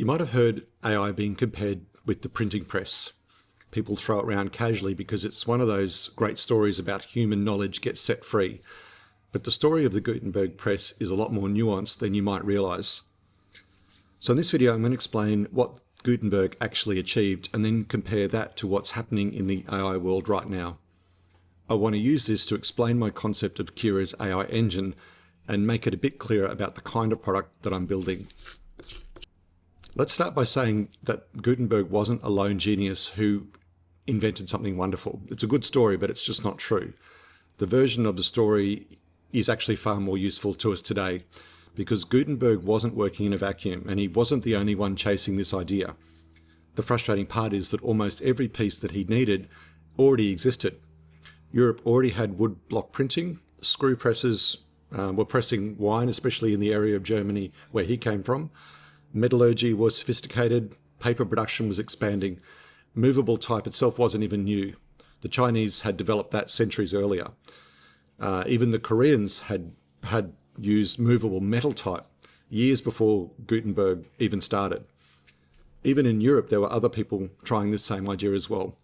You might have heard AI being compared with the printing press. People throw it around casually because it's one of those great stories about human knowledge gets set free. But the story of the Gutenberg press is a lot more nuanced than you might realize. So in this video, I'm going to explain what Gutenberg actually achieved and then compare that to what's happening in the AI world right now. I want to use this to explain my concept of Kiraa's AI engine and make it a bit clearer about the kind of product that I'm building. Let's start by saying that Gutenberg wasn't a lone genius who invented something wonderful. It's a good story, but it's just not true. The version of the story is actually far more useful to us today because Gutenberg wasn't working in a vacuum and he wasn't the only one chasing this idea. The frustrating part is that almost every piece that he needed already existed. Europe already had wood block printing, screw presses were pressing wine, especially in the area of Germany where he came from. Metallurgy was sophisticated, paper production was expanding. Movable type itself wasn't even new. The Chinese had developed that centuries earlier. Even the Koreans had used movable metal type years before Gutenberg even started. Even in Europe, there were other people trying this same idea as well.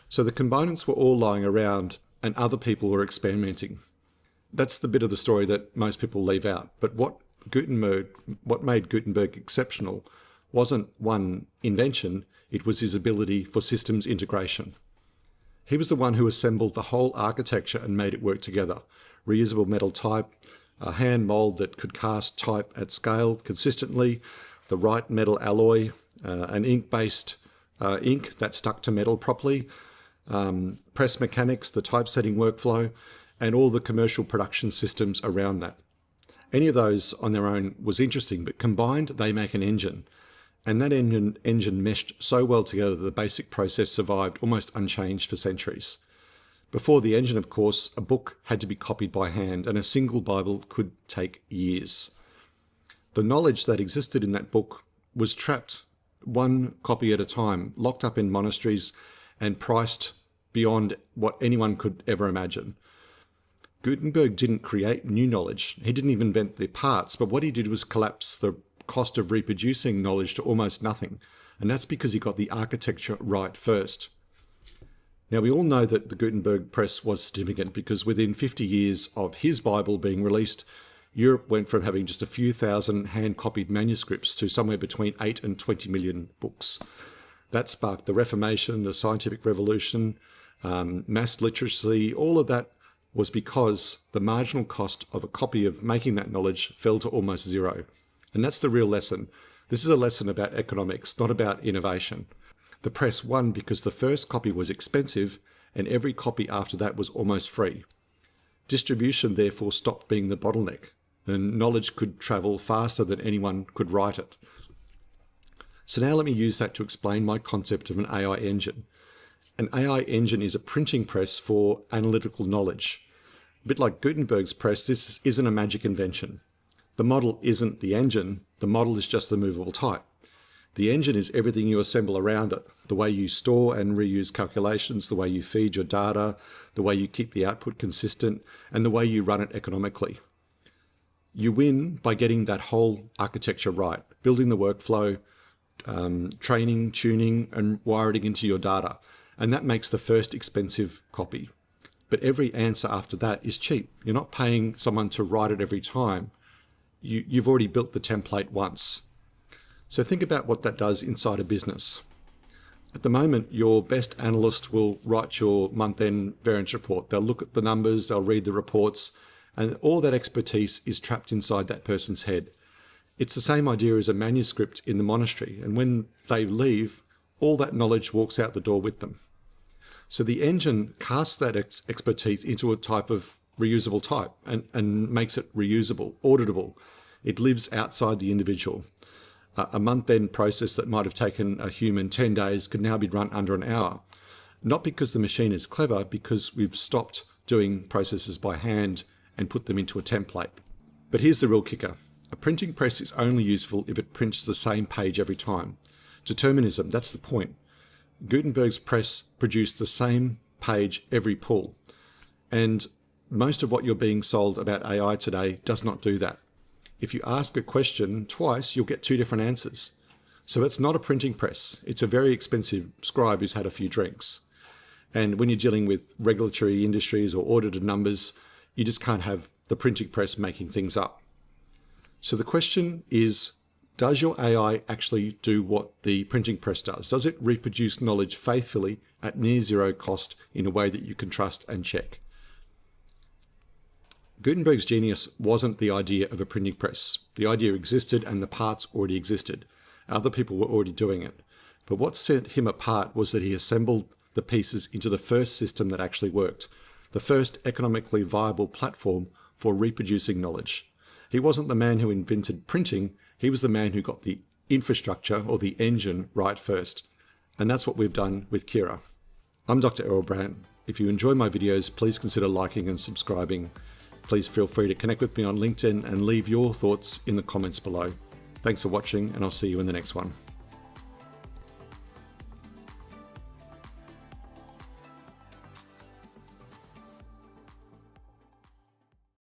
So the components were all lying around and other people were experimenting. That's the bit of the story that most people leave out. But what made Gutenberg exceptional wasn't one invention, it was his ability for systems integration. He was the one who assembled the whole architecture and made it work together. Reusable metal type, a hand mold that could cast type at scale consistently, the right metal alloy, an ink-based ink that stuck to metal properly, press mechanics, the typesetting workflow, and all the commercial production systems around that. Any of those on their own was interesting, but combined they make an engine. And that engine meshed so well together that the basic process survived almost unchanged for centuries. Before the engine, of course, a book had to be copied by hand, and a single Bible could take years. The knowledge that existed in that book was trapped one copy at a time, locked up in monasteries and priced beyond what anyone could ever imagine. Gutenberg didn't create new knowledge. He didn't even invent the parts, but what he did was collapse the cost of reproducing knowledge to almost nothing. And that's because he got the architecture right first. Now, we all know that the Gutenberg press was significant because within 50 years of his Bible being released, Europe went from having just a few thousand hand-copied manuscripts to somewhere between 8 and 20 million books. That sparked the Reformation, the scientific revolution, mass literacy. All of that was because the marginal cost of a copy of making that knowledge fell to almost zero. And that's the real lesson. This is a lesson about economics, not about innovation. The press won because the first copy was expensive and every copy after that was almost free. Distribution therefore stopped being the bottleneck, and knowledge could travel faster than anyone could write it. So now let me use that to explain my concept of an AI engine. An AI engine is a printing press for analytical knowledge. A bit like Gutenberg's press, this isn't a magic invention. The model isn't the engine, the model is just the movable type. The engine is everything you assemble around it, the way you store and reuse calculations, the way you feed your data, the way you keep the output consistent, and the way you run it economically. You win by getting that whole architecture right, building the workflow, training, tuning, and wiring into your data. And that makes the first expensive copy. But every answer after that is cheap. You're not paying someone to write it every time. You've already built the template once. So think about what that does inside a business. At the moment, your best analyst will write your month-end variance report. They'll look at the numbers, they'll read the reports, and all that expertise is trapped inside that person's head. It's the same idea as a manuscript in the monastery, and when they leave, all that knowledge walks out the door with them. So the engine casts that expertise into a type of reusable type and makes it reusable, auditable. It lives outside the individual. A month-end process that might have taken a human 10 days could now be run under an hour. Not because the machine is clever, because we've stopped doing processes by hand and put them into a template. But here's the real kicker. A printing press is only useful if it prints the same page every time. Determinism, that's the point. Gutenberg's press produced the same page every pull. And most of what you're being sold about AI today does not do that. If you ask a question twice, you'll get two different answers. So it's not a printing press. It's a very expensive scribe who's had a few drinks. And when you're dealing with regulatory industries or audited numbers, you just can't have the printing press making things up. So the question is, does your AI actually do what the printing press does? Does it reproduce knowledge faithfully at near zero cost in a way that you can trust and check? Gutenberg's genius wasn't the idea of a printing press. The idea existed and the parts already existed. Other people were already doing it. But what set him apart was that he assembled the pieces into the first system that actually worked, the first economically viable platform for reproducing knowledge. He wasn't the man who invented printing, he was the man who got the infrastructure or the engine right first. And that's what we've done with Kiraa. I'm Dr. Errol Brandt. If you enjoy my videos, please consider liking and subscribing. Please feel free to connect with me on LinkedIn and leave your thoughts in the comments below. Thanks for watching, and I'll see you in the next one.